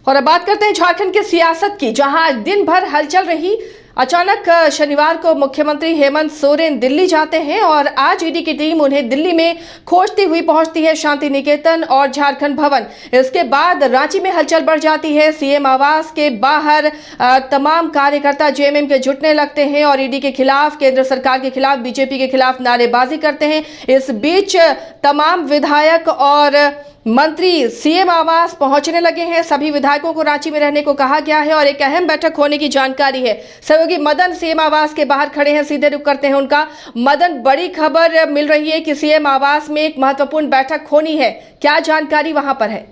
और अब बात करते हैं झारखंड की सियासत की, जहां दिन भर हलचल रही। अचानक शनिवार को मुख्यमंत्री हेमंत सोरेन दिल्ली जाते हैं और आज ईडी की टीम उन्हें दिल्ली में खोजती हुई पहुंचती है शांति निकेतन और झारखंड भवन। इसके बाद रांची में हलचल बढ़ जाती है। सीएम आवास के बाहर तमाम कार्यकर्ता जेएमएम के जुटने लगते हैं और ईडी के खिलाफ, केंद्र सरकार के खिलाफ, बीजेपी के खिलाफ नारेबाजी करते हैं। इस बीच तमाम विधायक और मंत्री सीएम आवास पहुंचने लगे हैं। सभी विधायकों को रांची में रहने को कहा गया है और एक अहम बैठक होने की जानकारी है। सहयोगी मदन सीएम आवास के बाहर खड़े हैं, सीधे रुख करते हैं उनका। मदन, बड़ी खबर मिल रही है कि सीएम आवास में एक महत्वपूर्ण बैठक होनी है, क्या जानकारी वहां पर है?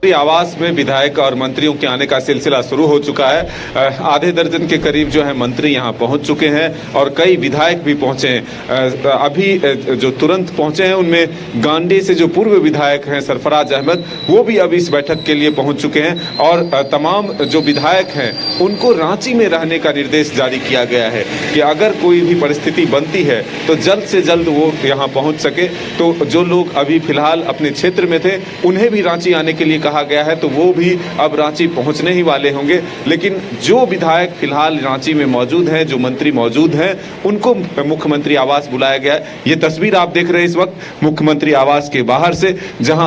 आवास में विधायक और मंत्रियों के आने का सिलसिला शुरू हो चुका है। आधे दर्जन के करीब जो है मंत्री यहां पहुंच चुके हैं और कई विधायक भी पहुंचे हैं। अभी जो तुरंत पहुंचे हैं उनमें गांडी से जो पूर्व विधायक हैं सरफराज अहमद, वो भी अभी इस बैठक के लिए पहुंच चुके हैं और तमाम जो विधायक हैं उनको रांची में रहने का निर्देश जारी किया गया है कि अगर कोई भी परिस्थिति बनती है तो जल्द से जल्द वो यहाँ पहुँच सके। तो जो लोग अभी फिलहाल अपने क्षेत्र में थे उन्हें भी रांची आने के लिए कहा गया है, तो वो भी अब रांची पहुंचने ही वाले होंगे। लेकिन जो विधायक फिलहाल रांची में मौजूद हैं, जो मंत्री मौजूद हैं, उनको मुख्यमंत्री आवास बुलाया गया है। ये तस्वीर आप देख रहे हैं इस वक्त मुख्यमंत्री आवास के बाहर से, जहां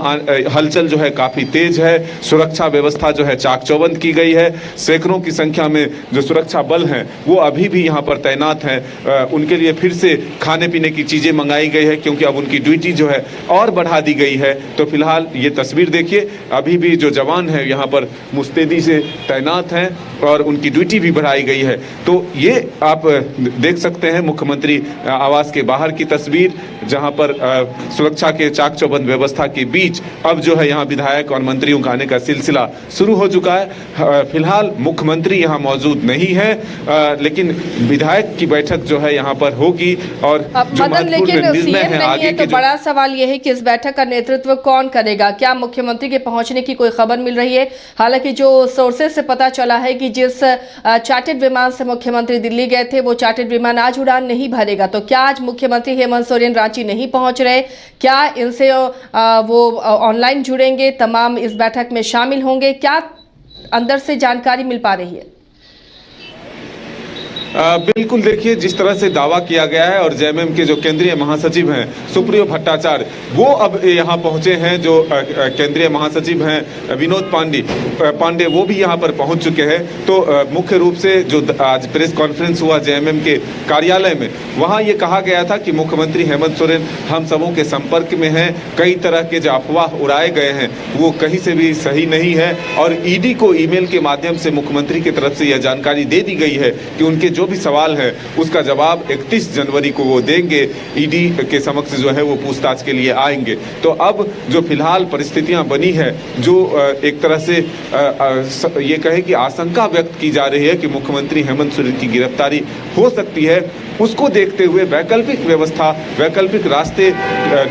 हलचल जो है काफी तेज है। सुरक्षा व्यवस्था जो है चाक चौबंद की गई है। सैकड़ों की संख्या में जो सुरक्षा बल हैं वो अभी भी यहाँ पर तैनात हैं। उनके लिए फिर से खाने पीने की चीजें मंगाई गई है क्योंकि अब उनकी ड्यूटी जो है और बढ़ा दी गई है। तो फिलहाल ये तस्वीर देखिए, अभी भी जो जवान हैं यहाँ पर मुस्तैदी से तैनात हैं और उनकी ड्यूटी भी बढ़ाई गई है। तो ये आप देख सकते हैं मुख्यमंत्री आवास के बाहर की तस्वीर, जहाँ पर सुरक्षा के चाक चौबंद व्यवस्था के बीच अब जो है यहाँ विधायक और मंत्रियों का आने का सिलसिला शुरू हो चुका है। फिलहाल मुख्यमंत्री यहाँ मौजूद नहीं है, लेकिन विधायक की बैठक जो है यहाँ पर होगी और जो महत्वपूर्ण निर्णय है आगे के, तो बड़ा सवाल यह है कि इस बैठक का नेतृत्व कौन करेगा? क्या मुख्यमंत्री के पहुंचने की कोई खबर मिल रही है? हालांकि जो सोर्सेज से पता चला है कि जिस चार्टर्ड विमान से मुख्यमंत्री दिल्ली गए थे वो चार्टर्ड विमान आज उड़ान नहीं भरेगा। तो क्या आज मुख्यमंत्री हेमंत सोरेन रांची नहीं पहुंच रहे? क्या इनसे वो ऑनलाइन जुड़ेंगे, तमाम इस बैठक में शामिल होंगे? क्या अंदर से जानकारी मिल पा रही है? बिल्कुल, देखिए जिस तरह से दावा किया गया है और जेएमएम के जो केंद्रीय महासचिव हैं सुप्रियो भट्टाचार्य, वो अब यहाँ पहुंचे हैं। जो केंद्रीय महासचिव हैं विनोद पांडे, वो भी यहाँ पर पहुंच चुके हैं। तो मुख्य रूप से जो आज प्रेस कॉन्फ्रेंस हुआ जेएमएम के कार्यालय में, वहाँ ये कहा गया था कि मुख्यमंत्री हेमंत सोरेन हम सबों के संपर्क में हैं। कई तरह के जो अफवाह उड़ाए गए हैं वो कहीं से भी सही नहीं है और ईडी को ईमेल के माध्यम से मुख्यमंत्री की तरफ से यह जानकारी दे दी गई है कि उनके जो भी सवाल है उसका जवाब 31 जनवरी को वो देंगे। ईडी के समक्ष जो है वो पूछताछ के लिए आएंगे। तो अब जो फिलहाल परिस्थितियां बनी है, जो एक तरह से ये कहे कि आशंका व्यक्त की जा रही है कि मुख्यमंत्री हेमंत सोरेन की गिरफ्तारी हो सकती है, उसको देखते हुए वैकल्पिक व्यवस्था, वैकल्पिक रास्ते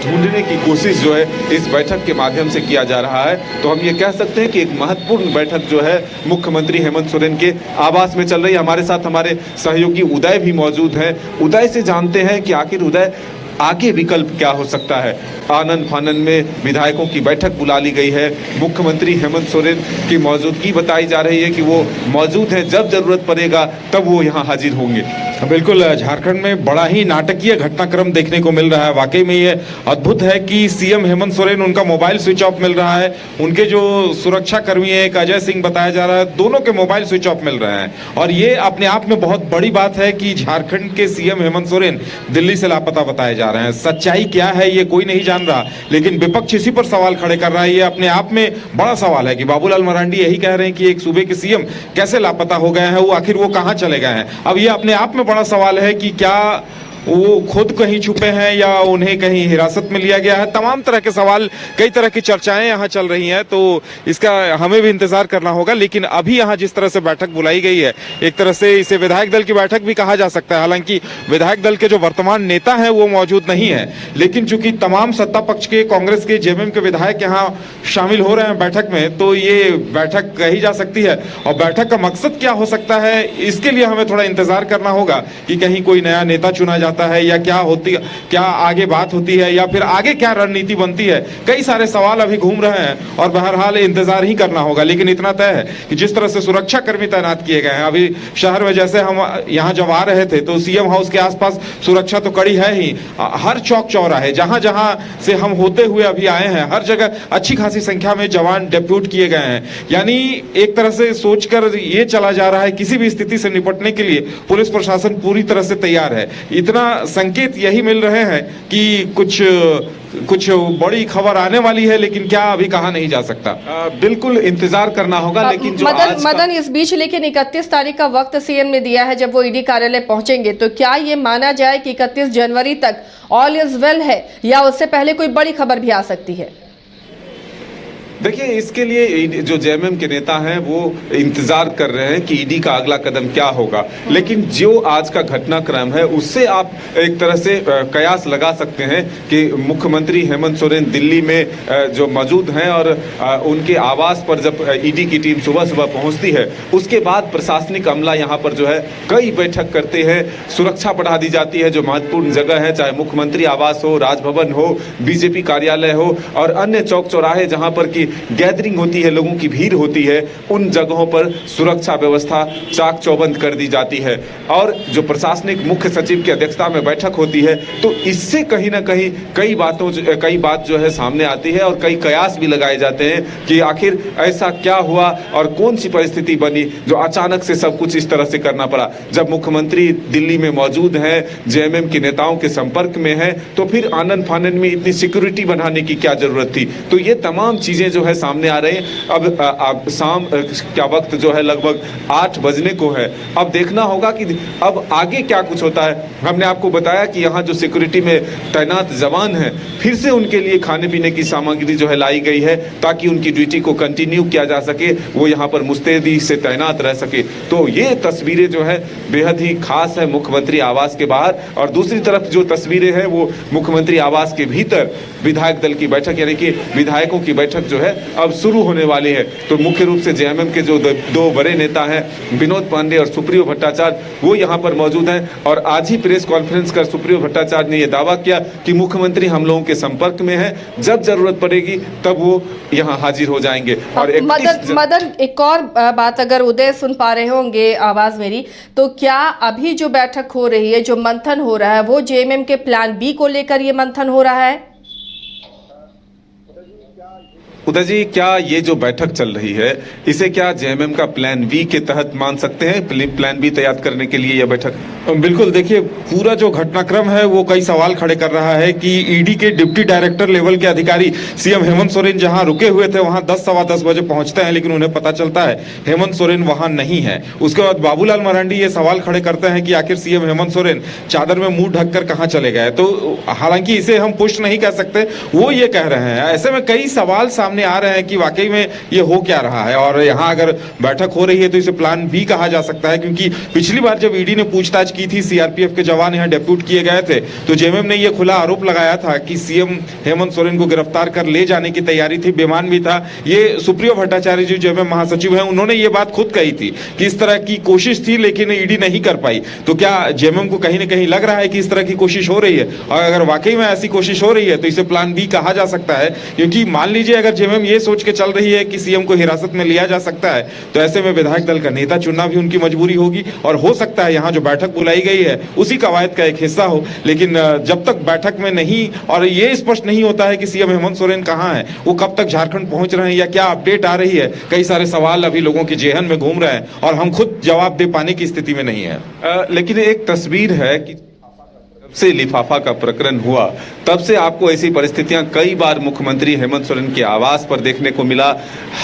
ढूंढने की कोशिश जो है इस बैठक के माध्यम से किया जा रहा है। तो हम ये कह सकते हैं कि एक महत्वपूर्ण बैठक जो है मुख्यमंत्री हेमंत सोरेन के आवास में चल रही है। हमारे साथ हमारे सहयोगी उदय भी मौजूद हैं। उदय से जानते हैं कि आखिर उदय आगे विकल्प क्या हो सकता है। आनन फानन में विधायकों की बैठक बुला ली गई है। मुख्यमंत्री हेमंत सोरेन की मौजूदगी बताई जा रही है कि वो मौजूद है, जब जरूरत पड़ेगा तब वो यहाँ हाजिर होंगे। बिल्कुल, झारखंड में बड़ा ही नाटकीय घटनाक्रम देखने को मिल रहा है। वाकई में ये अद्भुत है कि सीएम हेमंत सोरेन, उनका मोबाइल स्विच ऑफ मिल रहा है। उनके जो सुरक्षा कर्मी है, एक अजय सिंह बताया जा रहा है, दोनों के मोबाइल स्विच ऑफ मिल रहे हैं। और ये अपने आप में बहुत बड़ी बात है कि झारखंड के सीएम हेमंत सोरेन दिल्ली से लापता बताए जा रहे हैं। सच्चाई क्या है ये कोई नहीं जान रहा, लेकिन विपक्ष इसी पर सवाल खड़े कर रहा है। ये अपने आप में बड़ा सवाल है कि बाबूलाल मरांडी यही कह रहे हैं कि एक सूबे के सीएम कैसे लापता हो गए हैं, वो आखिर वो कहां चले गए हैं। अब ये अपने आप में बड़ा सवाल है कि क्या वो खुद कहीं छुपे हैं या उन्हें कहीं हिरासत में लिया गया है। तमाम तरह के सवाल, कई तरह की चर्चाएं यहाँ चल रही हैं, तो इसका हमें भी इंतजार करना होगा। लेकिन अभी यहाँ जिस तरह से बैठक बुलाई गई है, एक तरह से इसे विधायक दल की बैठक भी कहा जा सकता है। हालांकि विधायक दल के जो वर्तमान नेता हैं वो मौजूद नहीं है, लेकिन चूंकि तमाम सत्ता पक्ष के, कांग्रेस के, जेएमएम के विधायक यहाँ शामिल हो रहे हैं बैठक में, तो ये बैठक कही जा सकती है। और बैठक का मकसद क्या हो सकता है, इसके लिए हमें थोड़ा इंतजार करना होगा कि कहीं कोई नया नेता चुना जाता है, या क्या आगे बात होती है, या फिर आगे क्या रणनीति बनती है? कई सारे सवाल अभी घूम रहे हैं और बहरहाल इंतजार ही करना होगा। लेकिन इतना तय है कि जिस तरह से सुरक्षा कर्मी तैनात किए गए हैं, अभी शहर में जैसे हम यहाँ जब आ रहे थे तो सीएम हाउस के आसपास सुरक्षा तो कड़ी है ही, हर चौक चौराहे जहां जहां से हम होते हुए अभी आए हैं, हर जगह अच्छी खासी संख्या में जवान डेप्यूट किए गए हैं। यानी एक तरह से सोचकर ये चला जा रहा है किसी भी स्थिति से निपटने के लिए पुलिस प्रशासन पूरी तरह से तैयार है। इतना संकेत यही मिल रहे हैं कि कुछ बड़ी खबर आने वाली है, लेकिन क्या अभी कहा नहीं जा सकता। बिल्कुल इंतजार करना होगा। लेकिन जो मदन इस बीच लेकिन 31 तारीख का वक्त सीएम ने दिया है जब वो ईडी कार्यालय पहुंचेंगे, तो क्या ये माना जाए कि 31 जनवरी तक ऑल इज वेल है, या उससे पहले कोई बड़ी खबर भी आ सकती है? देखिए, इसके लिए जो जेएमएम के नेता हैं वो इंतजार कर रहे हैं कि ईडी का अगला कदम क्या होगा। लेकिन जो आज का घटनाक्रम है उससे आप एक तरह से कयास लगा सकते हैं कि मुख्यमंत्री हेमंत सोरेन दिल्ली में जो मौजूद हैं और उनके आवास पर जब ईडी की टीम सुबह सुबह पहुंचती है, उसके बाद प्रशासनिक अमला यहां पर जो है कई बैठक करते हैं, सुरक्षा बढ़ा दी जाती है। जो महत्वपूर्ण जगह है, चाहे मुख्यमंत्री आवास हो, राजभवन हो, बीजेपी कार्यालय हो और अन्य चौक चौराहे जहां पर की गैदरिंग होती है, लोगों की भीड़ होती है, उन जगहों पर सुरक्षा व्यवस्था चाक चौबंद कर दी जाती है। और जो प्रशासनिक मुख्य सचिव की अध्यक्षता में बैठक होती है, तो इससे कहीं ना कहीं कई बात जो है सामने आती है और कई कयास भी लगाए जाते हैं कि आखिर ऐसा क्या हुआ और कौन सी परिस्थिति बनी जो अचानक से सब कुछ इस तरह से करना पड़ा। जब मुख्यमंत्री दिल्ली में मौजूद हैं, जेएमएम के नेताओं के संपर्क में है, तो फिर आनन फानन में इतनी सिक्योरिटी बढ़ाने की क्या जरूरत थी? तो ये तमाम चीजें जो है सामने आ रहे हैं। अब शाम का वक्त जो है लगभग 8 बजने को है। अब देखना होगा कि अब आगे क्या कुछ होता है। हमने आपको बताया कि यहाँ जो सिक्योरिटी में तैनात जवान हैं, फिर से उनके लिए खाने पीने की सामग्री जो है लाई गई है ताकि उनकी ड्यूटी को कंटिन्यू किया जा सके, वो यहाँ पर मुस्तैदी से तैनात रह सके। तो ये तस्वीरें जो है बेहद ही खास है मुख्यमंत्री आवास के बाहर। और दूसरी तरफ जो तस्वीरें हैं वो मुख्यमंत्री आवास के भीतर विधायक दल की बैठक, यानी कि विधायकों की बैठक जो है अब शुरू होने वाली है। तो मुख्य रूप से जेएमएम के जो दो बड़े नेता हैं, विनोद पांडे और सुप्रियो भट्टाचार्य, वो यहाँ पर मौजूद हैं। और आज ही प्रेस कॉन्फ्रेंस कर सुप्रियो भट्टाचार्य ने यह दावा किया कि मुख्यमंत्री हम लोगों के संपर्क में है, जब जरूरत पड़ेगी तब वो यहाँ हाजिर हो जाएंगे। और मदन एक और बात, अगर उदय सुन पा रहे होंगे आवाज मेरी, तो क्या अभी जो बैठक हो रही है, जो मंथन हो रहा है, वो जेएमएम के प्लान बी को लेकर ये मंथन हो रहा है? उदय जी, क्या ये जो बैठक चल रही है इसे क्या जेएमएम का प्लान बी के तहत मान सकते हैं? प्लान बी तैयार करने के लिए यह बैठक? बिल्कुल। देखिए, पूरा जो घटनाक्रम है वो कई सवाल खड़े कर रहा है कि ईडी के डिप्टी डायरेक्टर लेवल के अधिकारी सीएम हेमंत सोरेन जहां रुके हुए थे वहां 10 सवा 10 बजे पहुंचते हैं, लेकिन उन्हें पता चलता है हेमंत सोरेन वहां नहीं है। उसके बाद बाबूलाल मरांडी ये सवाल खड़े करते हैं कि आखिर सीएम हेमंत सोरेन चादर में मुंह ढककर कहां चले गए। तो हालांकि इसे हम पुष्ट नहीं कर सकते, वो ये कह रहे हैं। ऐसे में कई सवाल सामने आ रहे हैं कि वाकई में ये हो क्या रहा है। और यहाँ अगर बैठक हो रही है तो इसे प्लान बी कहा जा सकता है, क्योंकि पिछली बार जब ईडी ने पूछताछ की थी, सीआरपीएफ के जवान यहाँ डेप्यूट किए गए थे, तो जेएमएम ने यह खुला आरोप लगाया था कि सीएम हेमंत सोरेन को गिरफ्तार कर ले जाने की तैयारी थी, बेमान भी था। ये सुप्रियो भट्टाचार्य जी जेएमएम महासचिव हैं, उन्होंने ये बात खुद कही थी कि इस तरह की कोशिश थी लेकिन ईडी नहीं कर पाई। तो क्या जेएमएम को कहीं ना कहीं लग रहा है कि इस तरह की कोशिश हो रही है? और अगर वाकई में ऐसी कोशिश हो रही है तो इसे प्लान बी कहा जा सकता है, क्योंकि मान लीजिए अगर जेएमएम ये सोच के चल रही है कि सीएम को हिरासत में लिया जा सकता है, तो ऐसे में विधायक दल का नेता चुनना भी उनकी मजबूरी होगी। और हो सकता है यहाँ जो बैठक बुलाई गई है उसी कवायद का एक हिस्सा हो। लेकिन जब तक बैठक में नहीं और ये स्पष्ट नहीं होता है कि सीएम हेमंत सोरेन कहाँ है, वो कब तक झारखंड पहुंच रहे हैं या क्या अपडेट आ रही है, कई सारे सवाल अभी लोगों के जेहन में घूम रहे हैं और हम खुद जवाब दे पाने की स्थिति में नहीं है। लेकिन एक तस्वीर है कि से लिफाफा का प्रकरण हुआ तब से आपको ऐसी परिस्थितियां कई बार मुख्यमंत्री हेमंत सोरेन के आवास पर देखने को मिला।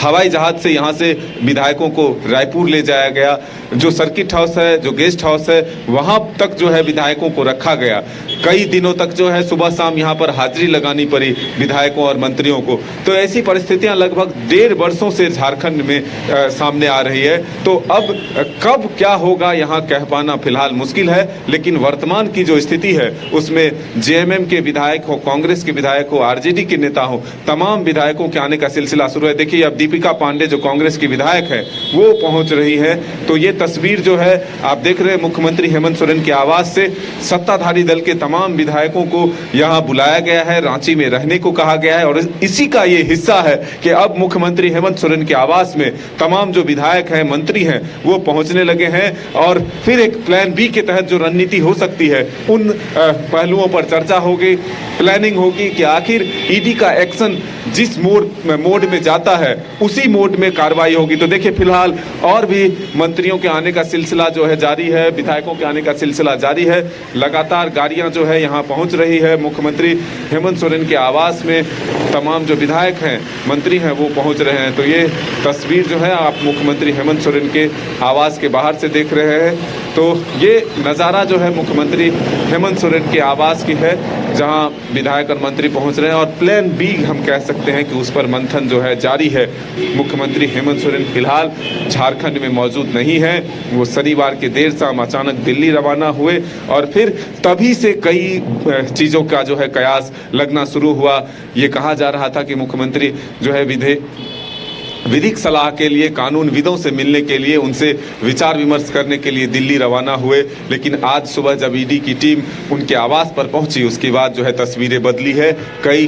हवाई जहाज से यहां से विधायकों को रायपुर ले जाया गया, जो सर्किट हाउस है, जो गेस्ट हाउस है, वहां तक जो है विधायकों को रखा गया। कई दिनों तक जो है सुबह शाम यहां पर हाजिरी लगानी पड़ी विधायकों और मंत्रियों को। तो ऐसी परिस्थितियां लगभग 1.5 वर्षों से झारखंड में सामने आ रही है। तो अब कब क्या होगा यहाँ कह पाना फिलहाल मुश्किल है, लेकिन वर्तमान की जो स्थिति है उसमें जेएमएम के विधायक हो, कांग्रेस के विधायक हो, आरजेडी के नेता हो, तमाम विधायकों के आने का सिलसिला शुरू है। देखिए अब दीपिका पांडे जो कांग्रेस की विधायक है वो पहुंच रही है। तो ये तस्वीर जो है आप देख रहे हैं, मुख्यमंत्री हेमंत सोरेन के आवास से सत्ताधारी दल के तमाम विधायकों को यहाँ बुलाया गया है, रांची में रहने को कहा गया है और इसी का ये हिस्सा है कि अब मुख्यमंत्री हेमंत सोरेन के आवास में तमाम जो विधायक हैं, मंत्री हैं, वो पहुंचने लगे हैं और फिर एक प्लान बी के तहत जो रणनीति हो सकती है उन पहलुओं पर चर्चा होगी, प्लानिंग होगी कि आखिर ईडी का एक्शन जिस मोड में जाता है उसी मोड में कार्रवाई होगी। तो देखिए फिलहाल और भी मंत्रियों के आने का सिलसिला जो है जारी है, विधायकों के आने का सिलसिला जारी है। लगातार गाड़ियां जो है यहाँ पहुंच रही है। मुख्यमंत्री हेमंत सोरेन के आवास में तमाम जो विधायक हैं, मंत्री हैं, वो पहुंच रहे हैं। तो ये तस्वीर जो है आप मुख्यमंत्री हेमंत सोरेन के आवास के बाहर से देख रहे हैं। तो ये नज़ारा जो है मुख्यमंत्री हेमंत सोरेन के आवास की है, जहां विधायक और मंत्री पहुंच रहे हैं और प्लान बी हम कह सकते हैं कि उस पर मंथन जो है जारी है। मुख्यमंत्री हेमंत सोरेन फिलहाल झारखंड में मौजूद नहीं है। वो शनिवार के देर शाम अचानक दिल्ली रवाना हुए और फिर तभी से कई चीज़ों का जो है कयास लगना शुरू हुआ। ये कहा जा रहा था कि मुख्यमंत्री जो है विधिक सलाह के लिए कानूनविदों से मिलने के लिए, उनसे विचार विमर्श करने के लिए दिल्ली रवाना हुए, लेकिन आज सुबह जब ईडी की टीम उनके आवास पर पहुंची उसके बाद जो है तस्वीरें बदली है। कई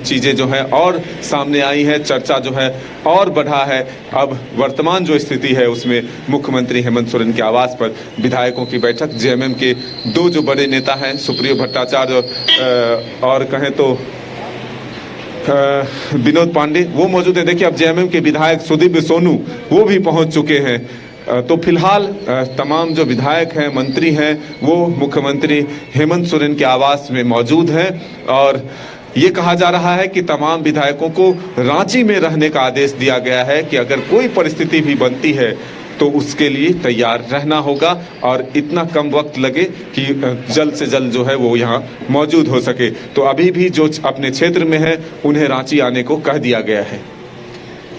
चीज़ें जो है और सामने आई हैं, चर्चा जो है और बढ़ा है। अब वर्तमान जो स्थिति है उसमें मुख्यमंत्री हेमंत सोरेन के आवास पर विधायकों की बैठक, जेएमएम के दो जो बड़े नेता हैं सुप्रियो भट्टाचार्य और कहें तो विनोद पांडे, वो मौजूद है। देखिए अब जेएमएम के विधायक सुदीप सोनू वो भी पहुंच चुके हैं। तो फिलहाल तमाम जो विधायक हैं, मंत्री हैं, वो मुख्यमंत्री हेमंत सोरेन के आवास में मौजूद हैं और ये कहा जा रहा है कि तमाम विधायकों को रांची में रहने का आदेश दिया गया है कि अगर कोई परिस्थिति भी बनती है तो उसके लिए तैयार रहना होगा और इतना कम वक्त लगे कि जल्द से जल्द जो है वो यहाँ मौजूद हो सके। तो अभी भी जो अपने क्षेत्र में है उन्हें रांची आने को कह दिया गया है।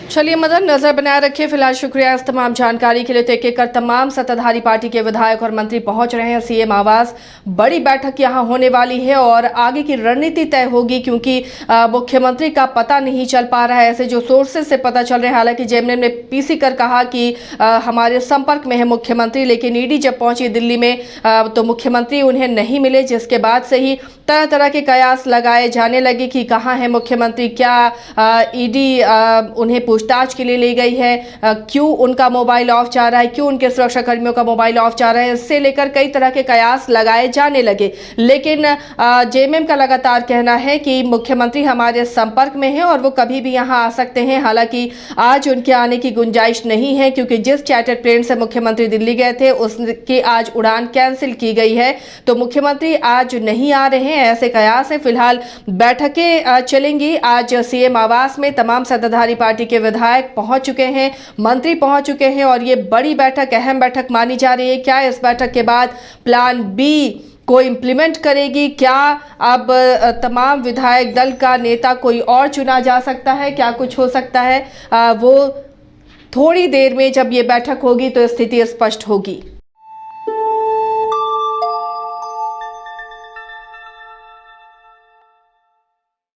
चलिए मदन, नजर बनाए रखिए। फिलहाल शुक्रिया इस तमाम जानकारी के लिए। तो एक तमाम सत्ताधारी पार्टी के विधायक और मंत्री पहुंच रहे हैं सीएम आवास। बड़ी बैठक यहां होने वाली है और आगे की रणनीति तय होगी, क्योंकि मुख्यमंत्री का पता नहीं चल पा रहा है, ऐसे जो सोर्सेज से पता चल रहे हैं। हालांकि जेएमएम ने पीसी कर कहा कि हमारे संपर्क में है मुख्यमंत्री, लेकिन ईडी जब पहुंची दिल्ली में तो मुख्यमंत्री उन्हें नहीं मिले, जिसके बाद से ही तरह तरह के कयास लगाए जाने लगे कि कहाँ है मुख्यमंत्री, क्या ईडी उन्हें पूछताछ के लिए ले गई है, क्यों उनका मोबाइल ऑफ जा रहा है, क्यों उनके सुरक्षा कर्मियों का मोबाइल ऑफ जा रहा है। इससे लेकर कई तरह के कयास लगाए जाने लगे, लेकिन जेएमएम का लगातार कहना है कि मुख्यमंत्री हमारे संपर्क में है और वो कभी भी यहाँ आ सकते हैं। हालांकि आज उनके आने की गुंजाइश नहीं है, क्योंकि जिस चार्टर्ड प्लेन से मुख्यमंत्री दिल्ली गए थे उसकी आज उड़ान कैंसिल की गई है। तो मुख्यमंत्री आज नहीं आ रहे हैं, ऐसे कयास हैं। फिलहाल बैठकें चलेंगी। आज सीएम आवास में तमाम सत्ताधारी पार्टी के विधायक पहुंच चुके हैं, मंत्री पहुंच चुके हैं और ये बड़ी बैठक, अहम बैठक मानी जा रही है। क्या इस बैठक के बाद प्लान बी को इम्प्लीमेंट करेगी? क्या अब तमाम विधायक दल का नेता कोई और चुना जा सकता है? क्या कुछ हो सकता है? वो थोड़ी देर में जब ये बैठक होगी तो स्थिति स्पष्ट होगी।